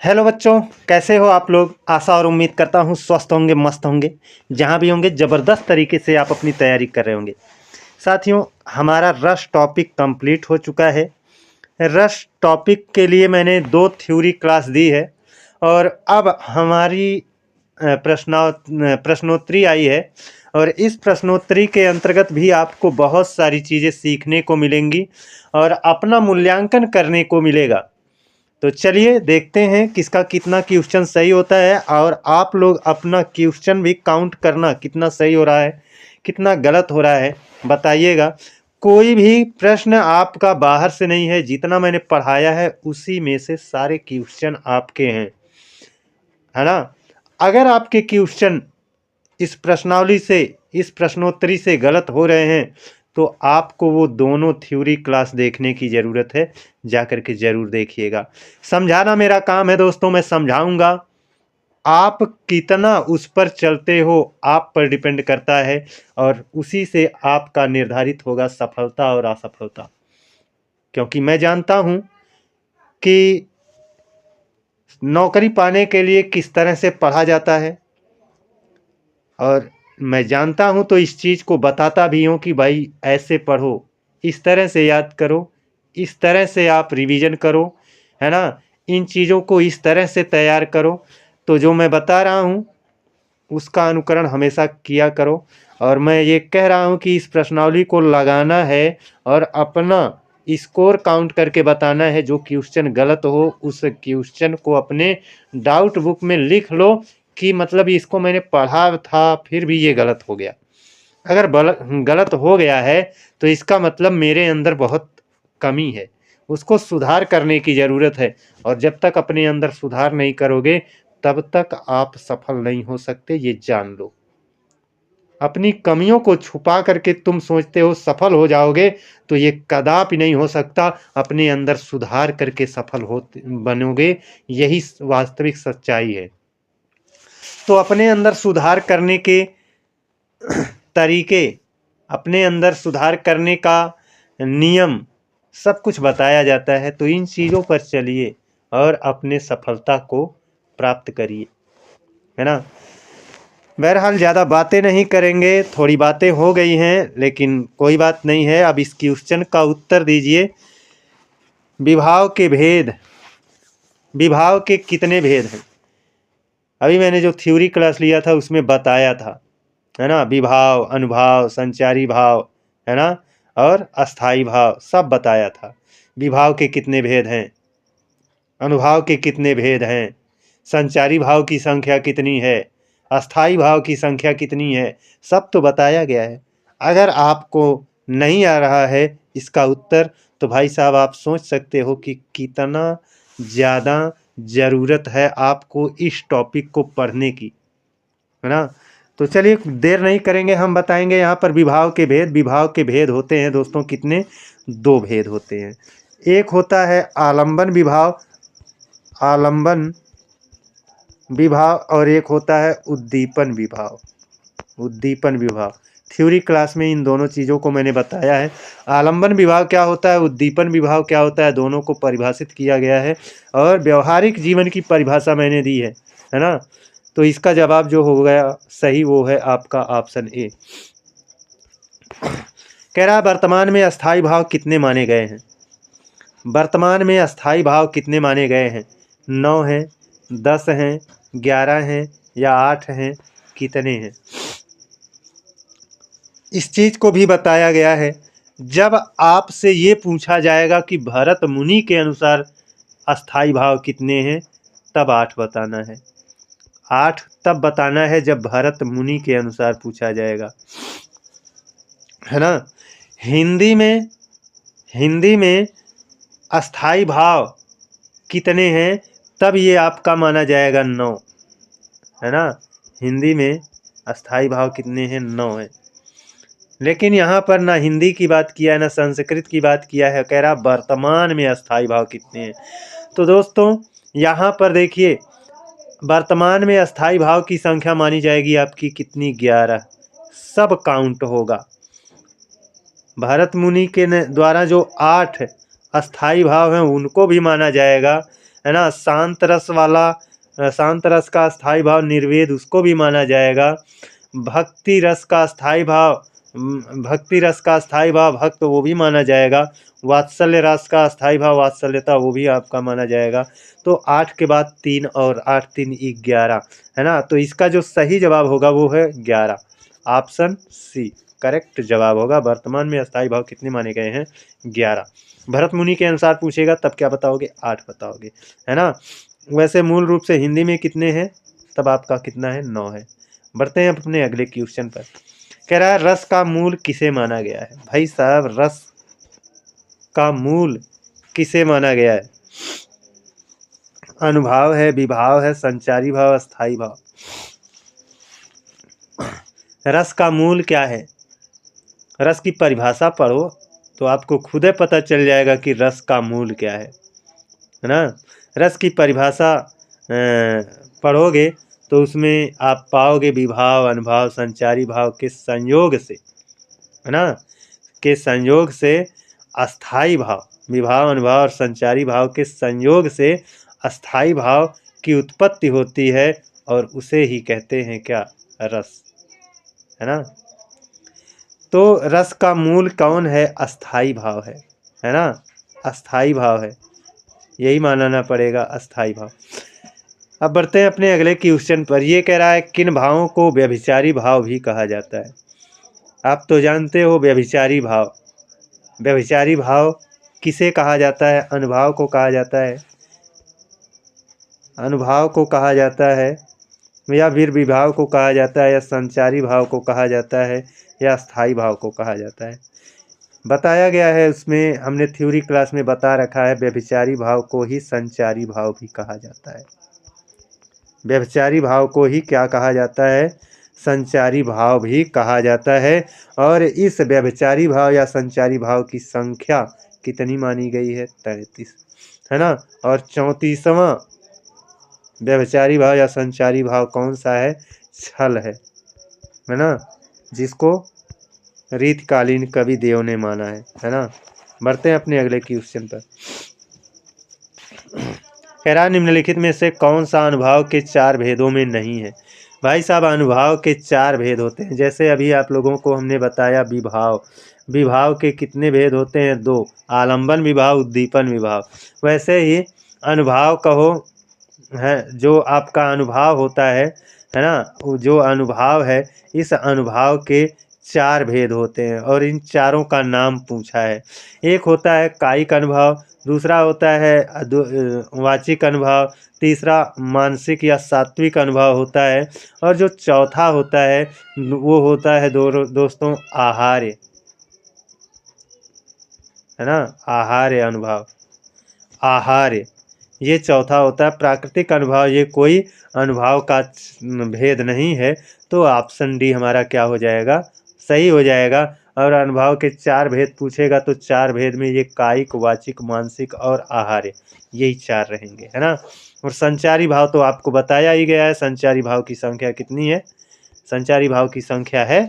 Hello बच्चों, कैसे हो आप लोग। आशा और उम्मीद करता हूँ स्वस्थ होंगे, मस्त होंगे। जहाँ भी होंगे ज़बरदस्त तरीके से आप अपनी तैयारी कर रहे होंगे। साथियों, हमारा रस टॉपिक कंप्लीट हो चुका है। रस टॉपिक के लिए मैंने 2 थ्योरी क्लास दी है और अब हमारी प्रश्नोत्तरी आई है। और इस प्रश्नोत्तरी के अंतर्गत भी आपको बहुत सारी चीज़ें सीखने को मिलेंगी और अपना मूल्यांकन करने को मिलेगा। तो चलिए देखते हैं किसका कितना क्वेश्चन सही होता है और आप लोग अपना क्वेश्चन भी काउंट करना, कितना सही हो रहा है, कितना गलत हो रहा है, बताइएगा। कोई भी प्रश्न आपका बाहर से नहीं है, जितना मैंने पढ़ाया है उसी में से सारे क्वेश्चन आपके हैं, है ना। अगर आपके क्वेश्चन इस प्रश्नावली से, इस प्रश्नोत्तरी से गलत हो रहे हैं तो आपको वो दोनों थ्योरी क्लास देखने की ज़रूरत है। जा कर के ज़रूर देखिएगा। समझाना मेरा काम है दोस्तों, मैं समझाऊंगा। आप कितना उस पर चलते हो आप पर डिपेंड करता है और उसी से आपका निर्धारित होगा सफलता और असफलता। क्योंकि मैं जानता हूं कि नौकरी पाने के लिए किस तरह से पढ़ा जाता है और मैं जानता हूँ तो इस चीज़ को बताता भी हूँ कि भाई ऐसे पढ़ो, इस तरह से याद करो, इस तरह से आप रिवीजन करो, है ना। इन चीज़ों को इस तरह से तैयार करो। तो जो मैं बता रहा हूँ उसका अनुकरण हमेशा किया करो। और मैं ये कह रहा हूँ कि इस प्रश्नावली को लगाना है और अपना स्कोर काउंट करके बताना है। जो क्वेश्चन गलत हो उस क्वेश्चन को अपने डाउट बुक में लिख लो कि मतलब इसको मैंने पढ़ा था फिर भी ये गलत हो गया। अगर गलत हो गया है तो इसका मतलब मेरे अंदर बहुत कमी है, उसको सुधार करने की ज़रूरत है। और जब तक अपने अंदर सुधार नहीं करोगे तब तक आप सफल नहीं हो सकते, ये जान लो। अपनी कमियों को छुपा करके तुम सोचते हो सफल हो जाओगे तो ये कदापि नहीं हो सकता। अपने अंदर सुधार करके सफल हो बनोगे, यही वास्तविक सच्चाई है। तो अपने अंदर सुधार करने के तरीके, अपने अंदर सुधार करने का नियम सब कुछ बताया जाता है। तो इन चीज़ों पर चलिए और अपने सफलता को प्राप्त करिए, है ना। बहरहाल ज़्यादा बातें नहीं करेंगे, थोड़ी बातें हो गई हैं लेकिन कोई बात नहीं है। अब इस क्वेश्चन का उत्तर दीजिए। विभाव के भेद, विभाव के कितने भेद हैं। अभी मैंने जो थ्योरी क्लास लिया था उसमें बताया था, है ना। विभाव, अनुभाव, संचारी भाव, है ना, और अस्थाई भाव सब बताया था। विभाव के कितने भेद हैं, अनुभाव के कितने भेद हैं, संचारी भाव की संख्या कितनी है, अस्थाई भाव की संख्या कितनी है, सब तो बताया गया है। अगर आपको नहीं आ रहा है इसका उत्तर तो भाई साहब आप सोच सकते हो कि कितना ज़्यादा ज़रूरत है आपको इस टॉपिक को पढ़ने की, है ना। तो चलिए देर नहीं करेंगे, हम बताएंगे यहाँ पर विभाव के भेद। विभाव के भेद होते हैं दोस्तों कितने, 2 भेद होते हैं। एक होता है आलंबन विभाव, आलंबन विभाव, और एक होता है उद्दीपन विभाव, उद्दीपन विभाव। थ्योरी क्लास में इन दोनों चीज़ों को मैंने बताया है। आलंबन विभाव क्या होता है, उद्दीपन विभाव क्या होता है, दोनों को परिभाषित किया गया है और व्यवहारिक जीवन की परिभाषा मैंने दी है ना। तो इसका जवाब जो हो गया सही वो है आपका ऑप्शन ए। कह रहा है वर्तमान में अस्थाई भाव कितने माने गए हैं। वर्तमान में अस्थाई भाव कितने माने गए हैं, 9 हैं, 10 हैं, 11 हैं या 8 हैं, कितने हैं। इस चीज़ को भी बताया गया है। जब आपसे ये पूछा जाएगा कि भरत मुनि के अनुसार अस्थाई भाव कितने हैं तब 8 बताना है। 8 तब बताना है जब भरत मुनि के अनुसार पूछा जाएगा, है ना। हिंदी में, हिंदी में अस्थाई भाव कितने हैं तब ये आपका माना जाएगा 9, है ना। हिंदी में अस्थाई भाव कितने हैं, 9 है। लेकिन यहाँ पर ना हिंदी की बात किया है ना संस्कृत की बात किया है, कह रहा वर्तमान में अस्थाई भाव कितने हैं। तो दोस्तों यहाँ पर देखिए, वर्तमान में अस्थाई भाव की संख्या मानी जाएगी आपकी कितनी, 11। सब काउंट होगा। भरत मुनि के द्वारा जो 8 अस्थाई भाव हैं उनको भी माना जाएगा, है ना। शांत रस वाला, शांत रस का स्थायी भाव निर्वेद, उसको भी माना जाएगा। भक्ति रस का स्थायी भाव, भक्ति रस का स्थायी भाव भक्त, वो भी माना जाएगा। वात्सल्य रस का स्थायी भाव वात्सल्यता, वो भी आपका माना जाएगा। तो 8 के बाद 3 और 8 3 11, है ना। तो इसका जो सही जवाब होगा वो है 11, ऑप्शन सी करेक्ट जवाब होगा। वर्तमान में अस्थायी भाव कितने माने गए हैं? 11। भरत मुनि के अनुसार पूछेगा तब क्या बताओगे? 8 बताओगे, है ना। वैसे मूल रूप से हिंदी में कितने हैं? तब आपका कितना है? 9 है। बढ़ते हैं अपने अगले क्वेश्चन पर। कह रहा है रस का मूल किसे माना गया है? भाई साहब, रस का मूल किसे माना गया है? अनुभाव है, विभाव है, संचारी भाव, अस्थाई भाव। रस का मूल क्या है? रस की परिभाषा पढ़ो तो आपको खुद ही पता चल जाएगा कि रस का मूल क्या है ना। रस की परिभाषा पढ़ोगे तो उसमें आप पाओगे विभाव, अनुभाव, संचारी भाव के संयोग से, है ना, के संयोग से अस्थाई भाव, विभाव, अनुभाव और संचारी भाव के संयोग से अस्थाई भाव की उत्पत्ति होती है और उसे ही कहते हैं क्या? रस, है ना। तो रस का मूल कौन है? अस्थाई भाव है ना। अस्थाई भाव है, यही मानना पड़ेगा, अस्थाई भाव। अब बढ़ते हैं अपने अगले क्वेश्चन पर। ये कह रहा है किन भावों को व्यभिचारी भाव भी कहा जाता है? आप तो जानते हो व्यभिचारी भाव। व्यभिचारी भाव किसे कहा जाता है? अनुभाव को कहा जाता है, अनुभाव को कहा जाता है, या फिर विभाव को कहा जाता है, या संचारी भाव को कहा जाता है, या स्थायी भाव को कहा जाता है। बताया गया है उसमें, हमने थ्योरी क्लास में बता रखा है, व्यभिचारी भाव को ही संचारी भाव भी कहा जाता है। व्यभिचारी भाव को ही क्या कहा जाता है? संचारी भाव भी कहा जाता है। और इस व्यभिचारी भाव या संचारी भाव की संख्या कितनी मानी गई है? 33, है ना। और 34वां व्यभिचारी भाव या संचारी भाव कौन सा है? छल है ना, जिसको रीतकालीन कवि देव ने माना है ना। बढ़ते हैं अपने अगले क्वेश्चन पर। कह रहा निम्नलिखित में से कौन सा अनुभाव के 4 भेदों में नहीं है? भाई साहब, अनुभाव के 4 भेद होते हैं। जैसे अभी आप लोगों को हमने बताया विभाव, विभाव के कितने भेद होते हैं? 2, आलंबन विभाव, उद्दीपन विभाव। वैसे ही अनुभाव कहो है, जो आपका अनुभाव होता है ना, वो जो अनुभाव है, इस अनुभाव के 4 भेद होते हैं और इन चारों का नाम पूछा है। एक होता है कायिक अनुभाव, दूसरा होता है वाचिक अनुभाव, तीसरा मानसिक या सात्विक अनुभाव होता है, और जो चौथा होता है वो होता है दोस्तों आहार्य, है ना। आहार्य अनुभाव, आहार्य, ये चौथा होता है। प्राकृतिक अनुभाव ये कोई अनुभाव का भेद नहीं है। तो ऑप्शन डी हमारा क्या हो जाएगा? सही हो जाएगा। और अनुभाव के 4 भेद पूछेगा तो 4 भेद में ये कायिक, वाचिक, मानसिक और आहार्य, यही 4 रहेंगे, है ना। और संचारी भाव तो आपको बताया ही गया है। संचारी भाव की संख्या कितनी है? संचारी भाव की संख्या है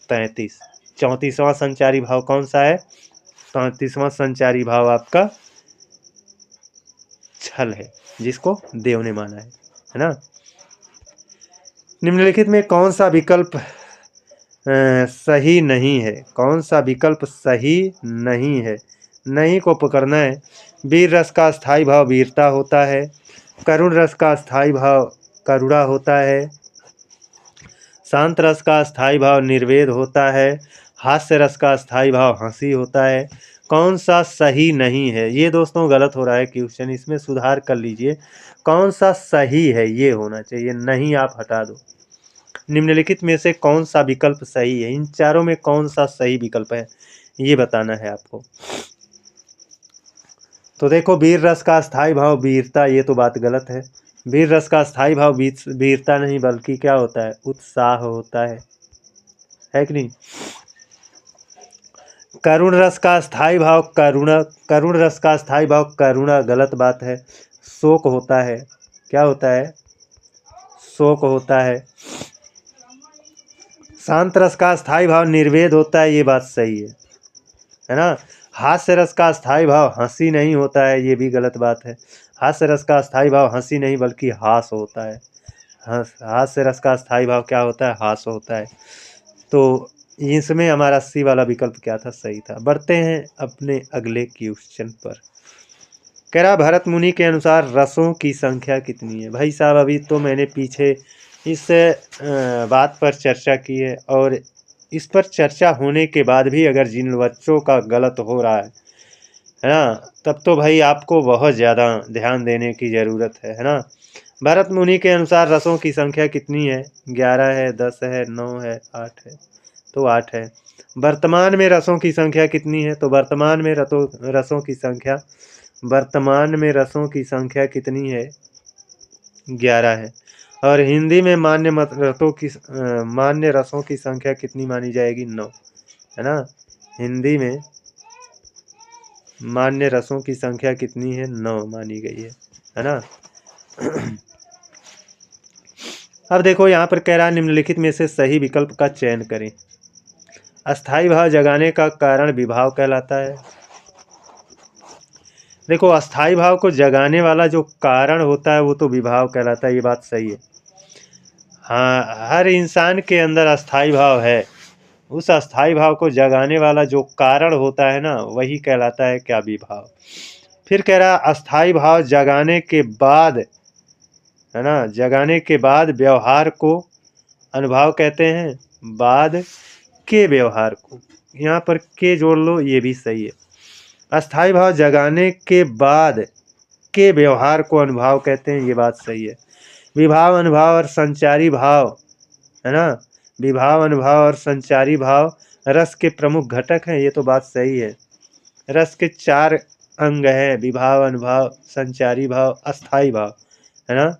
33। 34वां संचारी भाव कौन सा है? 33वां संचारी भाव आपका छल है, जिसको देव ने माना है ना। निम्नलिखित में कौन सा विकल्प सही नहीं है? कौन सा विकल्प सही नहीं है? नहीं को पकड़ना है। वीर रस का स्थायी भाव वीरता होता है, करुण रस का स्थायी भाव करुणा होता है, शांत रस का स्थायी भाव निर्वेद होता है, हास्य रस का स्थायी भाव हंसी होता है। कौन सा सही नहीं है? ये दोस्तों गलत हो रहा है क्वेश्चन, इसमें सुधार कर लीजिए। कौन सा सही है ये होना चाहिए, नहीं आप हटा दो। निम्नलिखित में से कौन सा विकल्प सही है? इन चारों में कौन सा सही विकल्प है ये बताना है आपको। तो देखो, वीर रस का स्थायी भाव वीरता, ये तो बात गलत है। वीर रस का स्थायी भाव वीरता नहीं बल्कि क्या होता है? उत्साह होता है कि नहीं। करुण रस का स्थायी भाव करुणा, करुण रस का स्थायी भाव करुणा, गलत बात है। शोक होता है, क्या होता है? शोक होता है। शांत रस का स्थायी भाव निर्वेद होता है, ये बात सही है ना। हास्य रस का स्थायी भाव हंसी नहीं होता है, ये भी गलत बात है। हास्य रस का अस्थाई भाव हंसी नहीं बल्कि हास होता है। हास्य रस का अस्थाई भाव क्या होता है? हास होता है। तो इसमें हमारा सी वाला विकल्प क्या था? सही था। बढ़ते हैं अपने अगले क्वेश्चन पर। कह रहा भरत मुनि के अनुसार रसों की संख्या कितनी है? भाई साहब अभी तो मैंने पीछे इस बात पर चर्चा की है, और इस पर चर्चा होने के बाद भी अगर जिन बच्चों का गलत हो रहा है ना, तब तो भाई आपको बहुत ज़्यादा ध्यान देने की ज़रूरत है ना। भरत मुनि के अनुसार रसों की संख्या कितनी है? 11 है, 10 है, 9 है, 8 है। तो 8 है। वर्तमान में रसों की संख्या कितनी है? तो वर्तमान में रसों की संख्या कितनी है? 11 है। और हिंदी में मान्य रसों की संख्या कितनी मानी जाएगी? 9, है ना। हिंदी में मान्य रसों की संख्या कितनी है? 9 मानी गई है ना। अब देखो यहाँ पर कह रहा है निम्नलिखित में से सही विकल्प का चयन करें। अस्थाई भाव जगाने का कारण विभाव कहलाता है। देखो अस्थाई भाव को जगाने वाला जो कारण होता है वो तो विभाव कहलाता है, ये बात सही है। हाँ, हर इंसान के अंदर अस्थाई भाव है, उस अस्थाई भाव को जगाने वाला जो कारण होता है ना, वही कहलाता है क्या? विभाव। फिर कह रहा अस्थाई भाव जगाने के बाद, है ना, जगाने के बाद व्यवहार को अनुभाव कहते हैं। बाद के व्यवहार को, यहाँ पर के जोड़ लो, ये भी सही है। अस्थाई भाव जगाने के बाद के व्यवहार को अनुभाव कहते हैं, ये बात सही है। विभाव, अनुभाव और संचारी भाव, है ना, विभाव, अनुभाव और संचारी भाव रस के प्रमुख घटक हैं, ये तो बात सही है। रस के 4 अंग हैं, विभाव, अनुभाव, संचारी भाव, अस्थाई भाव, है ना।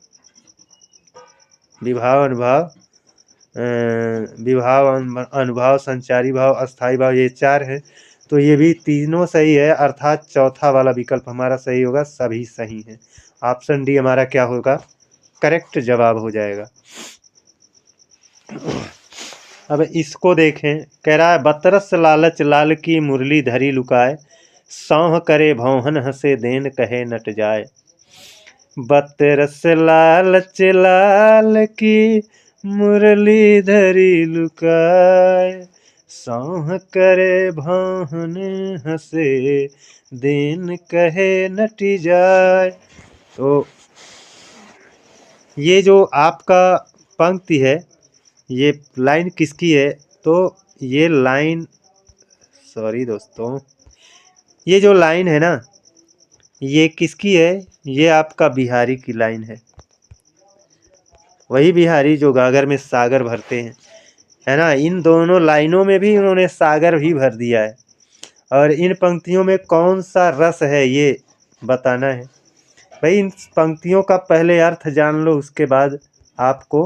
विभाव, अनुभाव, संचारी भाव, अस्थाई भाव, ये 4 हैं। तो ये भी तीनों सही है, अर्थात चौथा वाला विकल्प हमारा सही होगा। सभी सही हैं। ऑप्शन डी हमारा क्या होगा? करेक्ट जवाब हो जाएगा। अब इसको देखें। कह रहा है बतरस लालच लाल की मुरली धरी लुकाए, सौह करे भौहन हंसे देन कहे नट जाए। बतरस लालच लाल की मुरली धरी लुकाए, सौह करे भौहन हंसे देन कहे नट जाए। तो ये जो आपका पंक्ति है, ये लाइन किसकी है? तो ये लाइन, सॉरी दोस्तों, ये जो लाइन है ना, ये किसकी है? ये आपका बिहारी की लाइन है। वही बिहारी जो गागर में सागर भरते हैं, है ना। इन दोनों लाइनों में भी उन्होंने सागर भी भर दिया है। और इन पंक्तियों में कौन सा रस है ये बताना है। भाई इन पंक्तियों का पहले अर्थ जान लो, उसके बाद आपको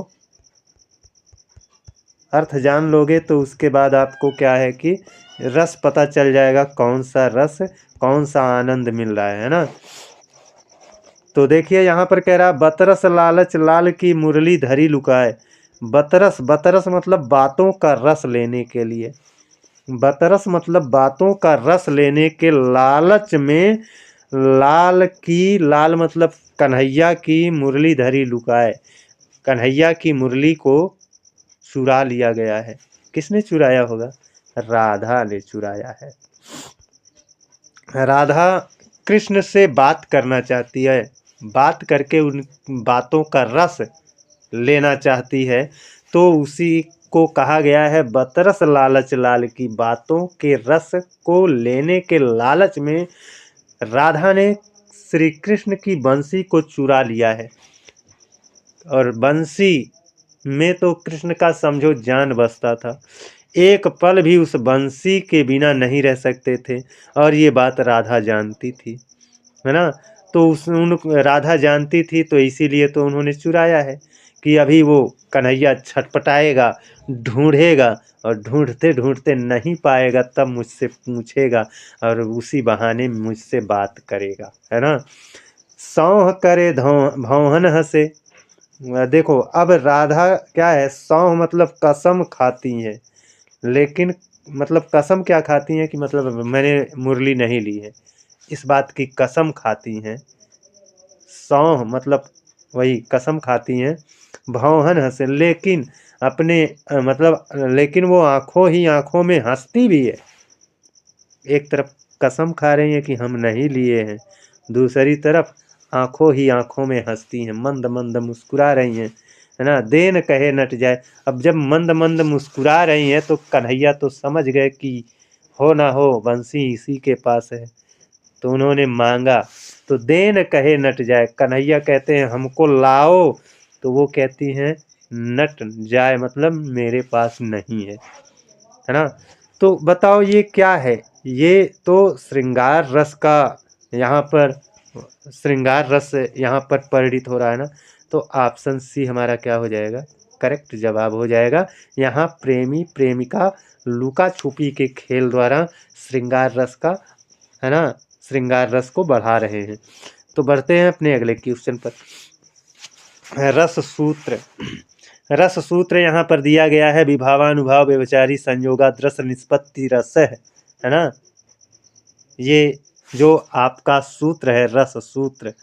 अर्थ जान लोगे तो उसके बाद आपको क्या है कि रस पता चल जाएगा, कौन सा रस, कौन सा आनंद मिल रहा है ना। तो देखिए यहाँ पर कह रहा बतरस लालच लाल की मुरली धरी लुकाए। बतरस, बतरस मतलब बातों का रस लेने के लिए, बतरस मतलब बातों का रस लेने के लालच में, लाल की, लाल मतलब कन्हैया की मुरली धरी लुकाए, कन्हैया की मुरली को चुरा लिया गया है। किसने चुराया होगा? राधा ने चुराया है। राधा कृष्ण से बात करना चाहती है, बात करके उन बातों का रस लेना चाहती है। तो उसी को कहा गया है बतरस लालच लाल की, बातों के रस को लेने के लालच में राधा ने श्री कृष्ण की बंसी को चुरा लिया है। और बंसी में तो कृष्ण का समझो जान बसता था, एक पल भी उस बंसी के बिना नहीं रह सकते थे। और ये बात राधा जानती थी, है ना। तो राधा जानती थी, तो इसीलिए तो उन्होंने चुराया है कि अभी वो कन्हैया छटपटाएगा, ढूंढेगा, और ढूंढते ढूंढते नहीं पाएगा, तब मुझसे पूछेगा और उसी बहाने मुझसे बात करेगा, है ना। सौह करे भौहन हंसे। देखो अब राधा क्या है, सौह मतलब कसम खाती है, लेकिन मतलब कसम क्या खाती हैं कि मतलब मैंने मुरली नहीं ली है, इस बात की कसम खाती हैं। सौंह मतलब वही कसम खाती हैं, भौहन हंसे, लेकिन अपने मतलब लेकिन वो आंखों ही आंखों में हंसती भी है। एक तरफ कसम खा रही है कि हम नहीं लिए हैं, दूसरी तरफ आंखों ही आंखों में हंसती हैं, मंद मंद मुस्कुरा रही हैं, है ना। देन कहे नट जाए। अब जब मंद मंद मुस्कुरा रही हैं तो कन्हैया तो समझ गए कि हो ना हो बंसी इसी के पास है, तो उन्होंने मांगा तो देन कहे नट जाए। कन्हैया कहते हैं हमको लाओ, तो वो कहती हैं नट जाए मतलब मेरे पास नहीं है ना। तो बताओ ये क्या है? ये तो श्रृंगार रस का यहाँ पर श्रृंगार रस यहाँ पर परिणित हो रहा है ना। तो ऑप्शन सी हमारा क्या हो जाएगा? करेक्ट जवाब हो जाएगा। यहाँ प्रेमी प्रेमिका लुका छुपी के खेल द्वारा श्रृंगार रस का, है ना, श्रृंगार रस को बढ़ा रहे हैं। तो बढ़ते हैं अपने अगले क्वेश्चन पर। रस सूत्र। रस सूत्र यहाँ पर दिया गया है, विभावानुभाव व्यभिचारी संयोगाद्रस निष्पत्ति रस है ना। ये जो आपका सूत्र है रस सूत्र,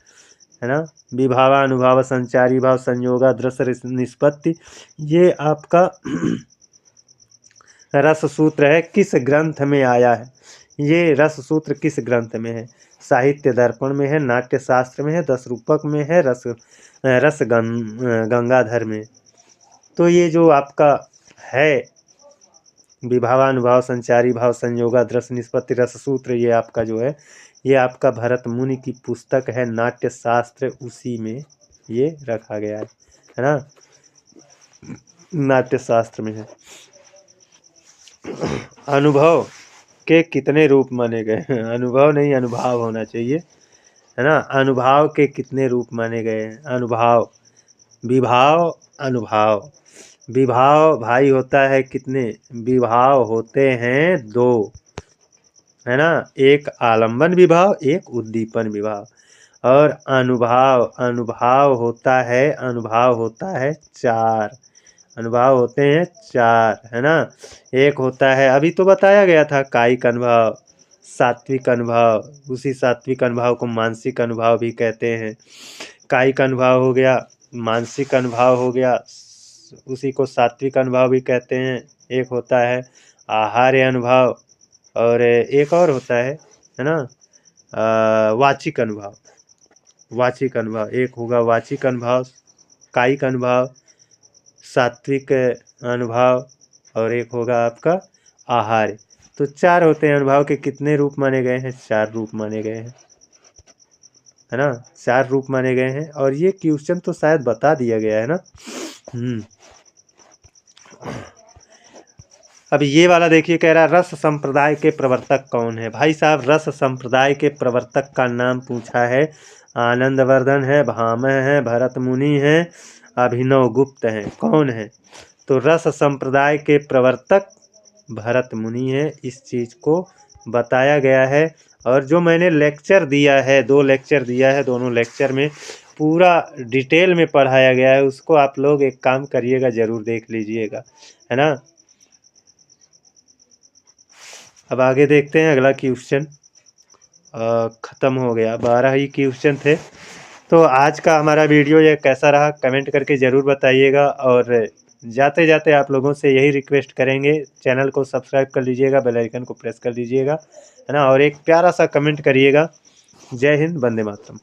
है ना, विभावानुभाव संचारी भाव संयोगाद्रस निष्पत्ति, ये आपका रस सूत्र है। किस ग्रंथ में आया है? ये रस सूत्र किस ग्रंथ में है? साहित्य दर्पण में है, नाट्य शास्त्र में है, दस रूपक में है, रस गंगाधर में। तो ये जो आपका है विभावानुभाव संचारी भाव संयोगाद्रस निष्पत्ति रस सूत्र, ये आपका जो है ये आपका भरत मुनि की पुस्तक है नाट्य शास्त्र, उसी में ये रखा गया है ना, नाट्य शास्त्र में है। अनुभव के कितने रूप माने गए हैं? अनुभव नहीं, अनुभाव होना चाहिए, है ना। अनुभाव के कितने रूप माने गए हैं? अनुभाव, विभाव, अनुभाव। विभाव भाई होता है कितने? विभाव होते हैं दो, है ना, एक आलम्बन विभाव, एक उद्दीपन विभाव। और अनुभाव, अनुभाव होता है चार। अनुभाव होते हैं चार, है ना। एक होता है, अभी तो बताया गया था, कायिक अनुभाव, सात्विक अनुभाव, उसी सात्विक अनुभाव को मानसिक अनुभाव भी कहते हैं। कायिक अनुभाव हो गया, मानसिक अनुभाव हो गया, उसी को सात्विक अनुभाव भी कहते हैं। एक होता है आहार्य अनुभाव, और एक और होता है ना, वाचिक अनुभाव। वाचिक अनुभाव एक होगा, वाचिक अनुभाव, कायिक अनुभाव, सात्विक अनुभाव, और एक होगा आपका आहार्य। तो चार होते हैं अनुभाव के। कितने रूप माने गए हैं? चार रूप माने गए हैं, है ना, चार रूप माने गए हैं। और ये क्वेश्चन तो शायद बता दिया गया है ना। अब ये वाला देखिए, कह रहा रस संप्रदाय के प्रवर्तक कौन है? भाई साहब, रस संप्रदाय के प्रवर्तक का नाम पूछा है। आनंदवर्धन है, भामह है, भरत मुनि है, अभिनव गुप्त है। कौन है? तो रस संप्रदाय के प्रवर्तक भरत मुनि है, इस चीज़ को बताया गया है। और जो मैंने लेक्चर दिया है, 2 लेक्चर दिया है, दोनों लेक्चर में पूरा डिटेल में पढ़ाया गया है, उसको आप लोग एक काम करिएगा, ज़रूर देख लीजिएगा, है ना। अब आगे देखते हैं अगला क्वेश्चन। ख़त्म हो गया, 12 ही क्वेश्चन थे। तो आज का हमारा वीडियो ये कैसा रहा कमेंट करके ज़रूर बताइएगा। और जाते जाते आप लोगों से यही रिक्वेस्ट करेंगे, चैनल को सब्सक्राइब कर लीजिएगा, बेल आइकन को प्रेस कर लीजिएगा, है ना। और एक प्यारा सा कमेंट करिएगा। जय हिंद, वंदे मातरम।